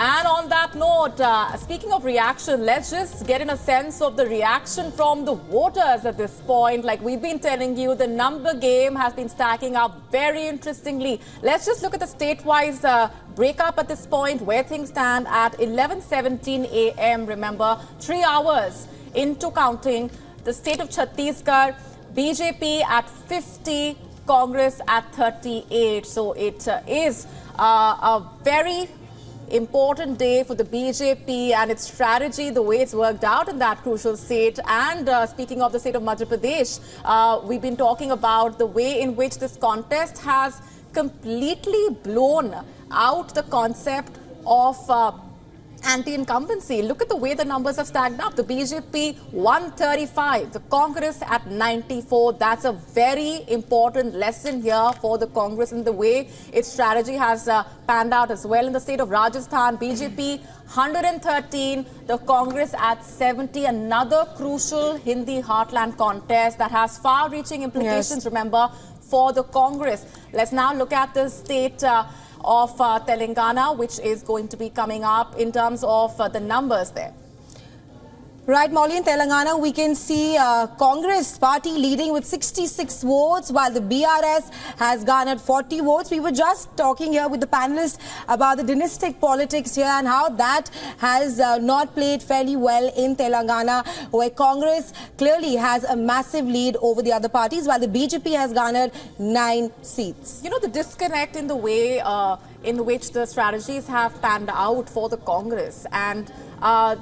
And on that note, speaking of reaction, let's just get in a sense of the reaction from the voters at this point. Like we've been telling you, the number game has been stacking up very interestingly. Let's just look at the state-wise breakup at this point, where things stand at 11:17 a.m. Remember, 3 hours into counting. The state of Chhattisgarh, BJP at 50, Congress at 38. So it is a very important day for the BJP and its strategy, the way it's worked out in that crucial state. And speaking of the state of Madhya Pradesh, we've been talking about the way in which this contest has completely blown out the concept of anti-incumbency. Look at the way the numbers have stacked up. The BJP 135, the Congress at 94. That's a very important lesson here for the Congress in the way its strategy has panned out as well. In the state of Rajasthan, BJP 113, the Congress at 70. Another crucial Hindi heartland contest that has far-reaching implications, remember, for the Congress. Let's now look at the state of Telangana, which is going to be coming up in terms of the numbers there. Right, Molly, in Telangana, we can see Congress party leading with 66 votes, while the BRS has garnered 40 votes. We were just talking here with the panelists about the dynastic politics here and how that has not played fairly well in Telangana, where Congress clearly has a massive lead over the other parties, while the BJP has garnered 9 seats. You know, the disconnect in the way in which the strategies have panned out for the Congress, and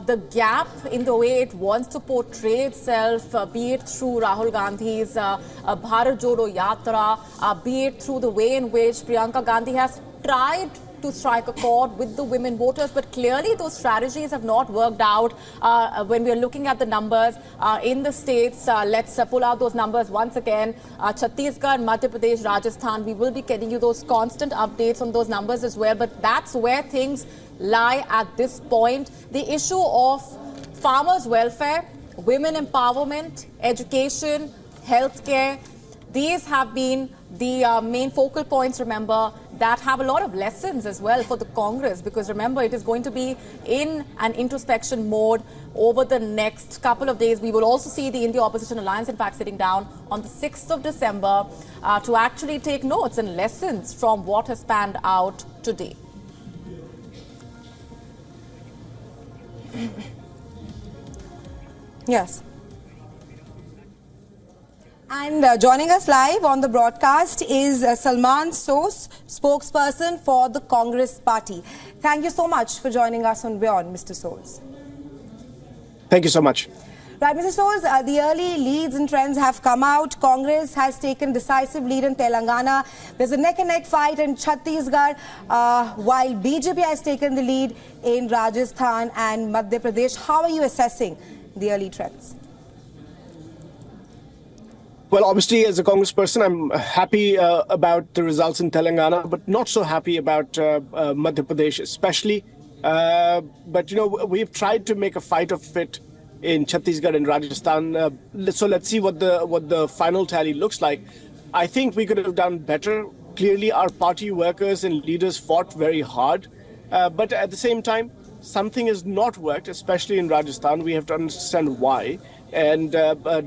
the gap in the way it wants to portray itself, be it through Rahul Gandhi's Bharat Jodo Yatra, be it through the way in which Priyanka Gandhi has tried to strike a chord with the women voters, but clearly those strategies have not worked out when we are looking at the numbers in the states. Let's pull out those numbers once again. Chhattisgarh, Madhya Pradesh, Rajasthan, we will be getting you those constant updates on those numbers as well, but that's where things lie at this point. The issue of farmers' welfare, women empowerment, education, healthcare, these have been the main focal points, remember, that have a lot of lessons as well for the Congress, because remember, it is going to be in an introspection mode over the next couple of days. We will also see the India Opposition Alliance, in fact, sitting down on the 6th of December to actually take notes and lessons from what has panned out today. Yes. And joining us live on the broadcast is Salman Sos, spokesperson for the Congress party. Thank you so much for joining us on WION, Mr. Sos. Thank you so much. Right, Mr. Sos, the early leads and trends have come out. Congress has taken decisive lead in Telangana. There's a neck-and-neck fight in Chhattisgarh, while BJP has taken the lead in Rajasthan and Madhya Pradesh. How are you assessing the early trends? Well, obviously, as a congressperson, I'm happy about the results in Telangana, but not so happy about Madhya Pradesh, especially. But, you know, we've tried to make a fight of it in Chhattisgarh and Rajasthan. So let's see what the final tally looks like. I think we could have done better. Clearly, our party workers and leaders fought very hard. But at the same time, something has not worked, especially in Rajasthan. We have to understand why, and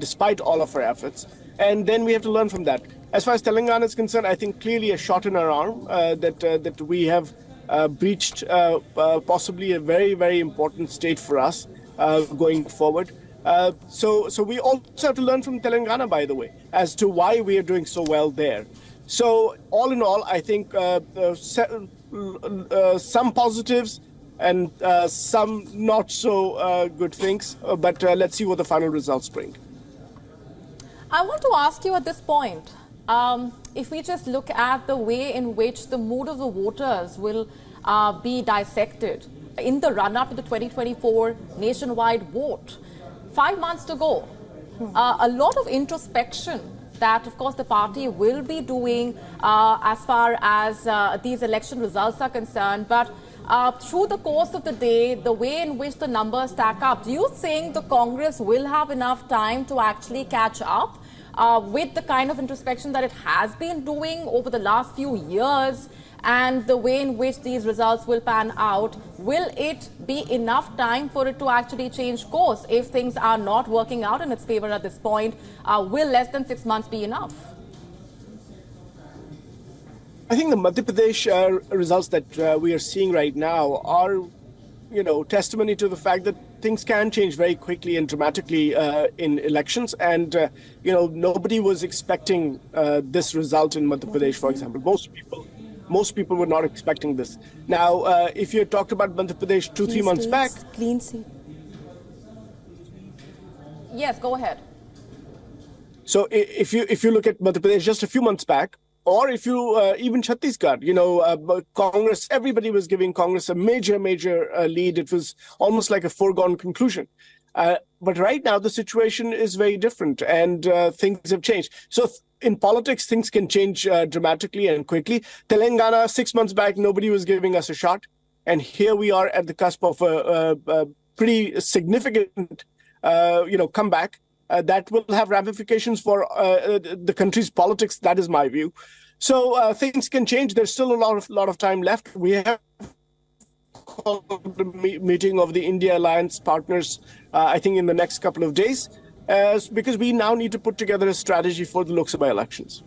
despite all of our efforts. And then we have to learn from that. As far as Telangana is concerned, I think clearly a shot in our arm that we have breached possibly a very, very important state for us going forward. So we also have to learn from Telangana, by the way, as to why we are doing so well there. So all in all, I think some positives and some not so good things. But let's see what the final results bring. I want to ask you at this point, if we just look at the way in which the mood of the voters will be dissected in the run-up to the 2024 nationwide vote, 5 months to go, a lot of introspection that, of course, the party will be doing as far as these election results are concerned. But through the course of the day, the way in which the numbers stack up, do you think the Congress will have enough time to actually catch up with the kind of introspection that it has been doing over the last few years and the way in which these results will pan out, will it be enough time for it to actually change course? If things are not working out in its favor at this point, will less than 6 months be enough? I think the Madhya Pradesh results that we are seeing right now are, testimony to the fact that things can change very quickly and dramatically in elections. And, nobody was expecting this result in Madhya Pradesh, for example. Most people were not expecting this. Now, if you talked about Madhya Pradesh 2-3 months back. Clean seat. Yes, go ahead. So if you look at Madhya Pradesh just a few months back, or if you even Chhattisgarh, Congress, everybody was giving Congress a major lead. It was almost like a foregone conclusion. But right now, the situation is very different and things have changed. So in politics, things can change dramatically and quickly. Telangana, 6 months back, nobody was giving us a shot. And here we are at the cusp of a pretty significant, comeback. That will have ramifications for the country's politics. That is my view. So things can change. There's still a lot of time left. We have called the meeting of the India Alliance partners, I think, in the next couple of days, because we now need to put together a strategy for the Lok Sabha elections.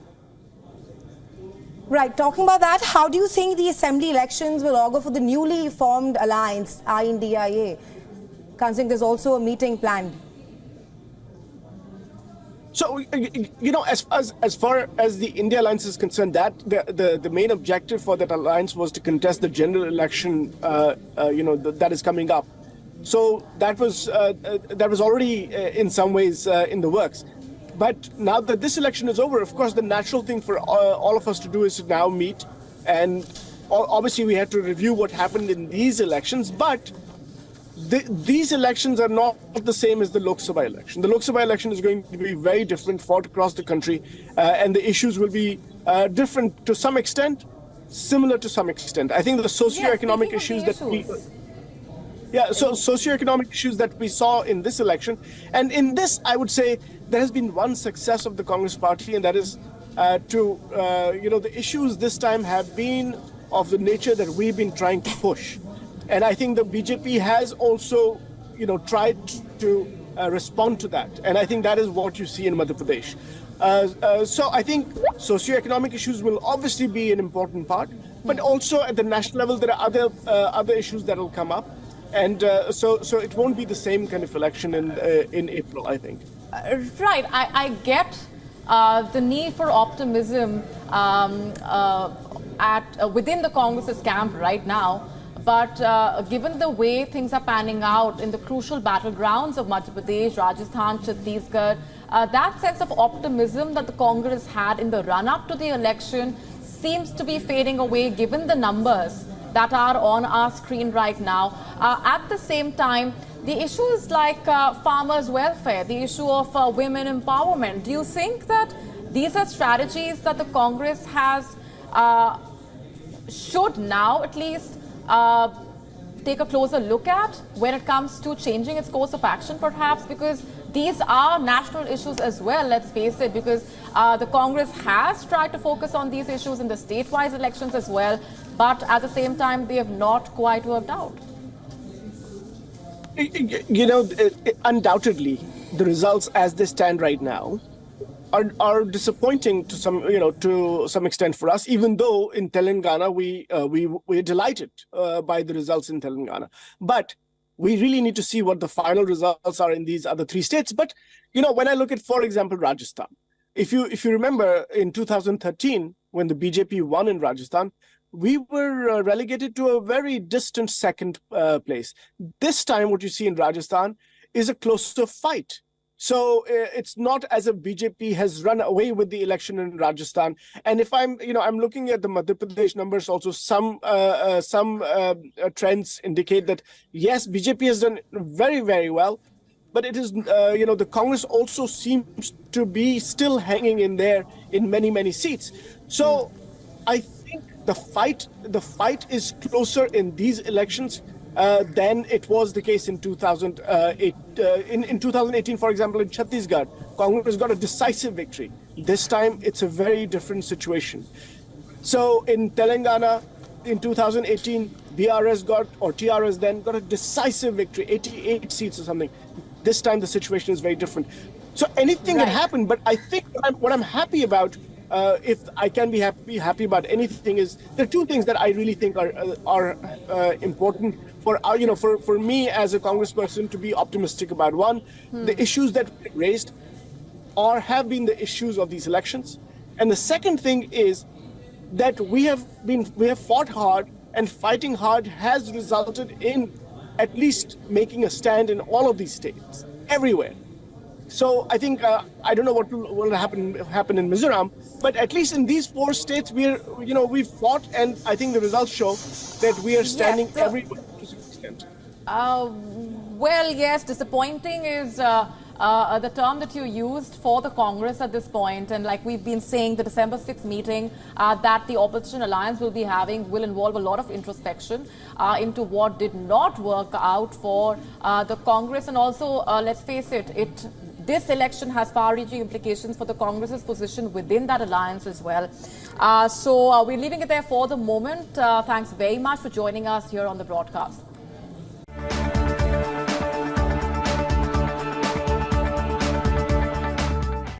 Right. Talking about that, how do you think the assembly elections will augur for the newly formed alliance, INDIA, considering there's also a meeting planned? So, as far as the India Alliance is concerned, that the main objective for that alliance was to contest the general election, that is coming up. So that was already in some ways in the works. But now that this election is over, of course, the natural thing for all of us to do is to now meet. And obviously, we had to review what happened in these elections, but these elections are not the same as the Lok Sabha election. The Lok Sabha election is going to be very different, fought across the country, and the issues will be different to some extent, similar to some extent. I think the socioeconomic issues that socioeconomic issues that we saw in this election, and in this, I would say there has been one success of the Congress party, and that is the issues this time have been of the nature that we've been trying to push. And I think the BJP has also, tried to respond to that. And I think that is what you see in Madhya Pradesh. So I think socioeconomic issues will obviously be an important part, but also at the national level, there are other issues that will come up. And so it won't be the same kind of election in April, I think. Right. I get the need for optimism within the Congress's camp right now. But given the way things are panning out in the crucial battlegrounds of Madhya Pradesh, Rajasthan, Chhattisgarh, that sense of optimism that the Congress had in the run-up to the election seems to be fading away given the numbers that are on our screen right now. At the same time, the issues like farmers' welfare, the issue of women empowerment, do you think that these are strategies that the Congress has, should now at least, take a closer look at when it comes to changing its course of action, perhaps? Because these are national issues as well, let's face it, because the Congress has tried to focus on these issues in the state-wise elections as well, but at the same time, they have not quite worked out. Undoubtedly, the results as they stand right now are disappointing to some extent for us, even though in Telangana we're delighted by the results in Telangana. But we really need to see what the final results are in these other three states. But when I look at, for example, Rajasthan, if you remember in 2013 when the BJP won in Rajasthan, we were relegated to a very distant second place. This time, what you see in Rajasthan is a closer fight. So it's not as if BJP has run away with the election in Rajasthan. And if I'm looking at the Madhya Pradesh numbers also, some trends indicate that, yes, BJP has done very, very well. But it is, the Congress also seems to be still hanging in there in many, many seats. So I think the fight is closer in these elections than it was the case in 2008. In 2018, for example, in Chhattisgarh, Congress got a decisive victory. This time, it's a very different situation. So in Telangana, in 2018, BRS got, or TRS then, got a decisive victory, 88 seats or something. This time, the situation is very different. So anything can happen, but I think what I'm happy about, if I can be happy about anything, is there are two things that I really think are important for for me as a congressperson to be optimistic about. One, the issues that we raised have been the issues of these elections, and the second thing is that we have fought hard, and fighting hard has resulted in at least making a stand in all of these states, everywhere. So I think I don't know what will happen in Mizoram, but at least in these 4 states, we've fought, and I think the results show that we are standing everywhere to some extent. Well, yes, disappointing is the term that you used for the Congress at this point, and like we've been saying, the December 6th meeting that the opposition alliance will be having will involve a lot of introspection into what did not work out for the Congress, and also let's face it, this election has far-reaching implications for the Congress's position within that alliance as well. So we're leaving it there for the moment. Thanks very much for joining us here on the broadcast.